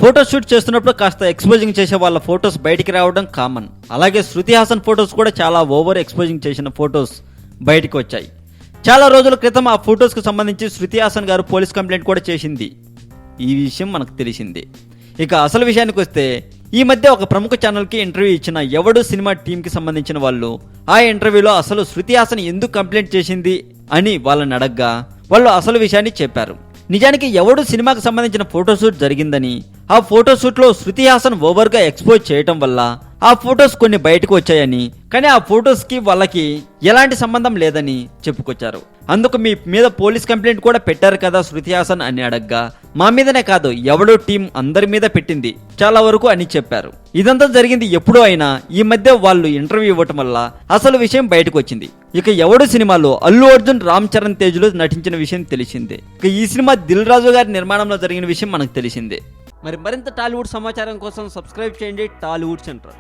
Photo shoot చేస్తున్నప్పుడు కాస్త exposing చేసే వాళ్ళ ఫొటోస్ బయటికి రావడం కామన్. అలాగే శృతి హాసన్ ఫొటోస్ కూడా చాలా ఓవర్ ఎక్స్పోజింగ్ చేసిన ఫొటోస్ బయటికి వచ్చాయి. చాలా రోజుల క్రితం ఆ ఫొటోస్కి సంబంధించి శృతి హాసన్ గారు పోలీస్ కంప్లైంట్ కూడా చేసింది. ఈ విషయం మనకు తెలిసిందే. ఇక అసలు విషయానికి వస్తే, ఈ మధ్య ఒక ప్రముఖ ఛానల్కి ఇంటర్వ్యూ ఇచ్చిన ఎవడు సినిమా టీంకి సంబంధించిన వాళ్ళు ఆ ఇంటర్వ్యూలో అసలు శృతి హాసన్ ఎందుకు కంప్లైంట్ చేసింది అని వాళ్ళని అడగ్గా వాళ్ళు అసలు విషయాన్ని చెప్పారు. నిజానికి ఎవడు సినిమాకి సంబంధించిన ఫోటోషూట్ జరిగిందని, ఆ ఫోటోషూట్లో శృతి హాసన్ ఓవర్గా ఎక్స్పోజ్ చేయటం వల్ల ఆ ఫొటోస్ కొన్ని బయటకు వచ్చాయని, కానీ ఆ ఫొటోస్కి వాళ్ళకి ఎలాంటి సంబంధం లేదని చెప్పుకొచ్చారు. అందుకు మీ మీద పోలీస్ కంప్లైంట్ కూడా పెట్టారు కదా శృతి హాసన్ అని అడగ్గా, మా మీదనే కాదు ఎవడో టీం అందరి మీద పెట్టింది చాలా వరకు అని చెప్పారు. ఇదంతా జరిగింది ఎప్పుడూ అయినా ఈ మధ్య వాళ్ళు ఇంటర్వ్యూ ఇవ్వటం వల్ల అసలు విషయం బయటకు వచ్చింది. ఇక ఎవడు సినిమాలో అల్లు అర్జున్, రామ్ చరణ్ తేజ్లు నటించిన విషయం తెలిసిందే. ఇక ఈ సినిమా దిల్ రాజు గారి నిర్మాణంలో జరిగిన విషయం మనకు తెలిసిందే. మరింత టాలీవుడ్ సమాచారం కోసం సబ్స్క్రైబ్ చేయండి టాలీవుడ్ సెంటర్.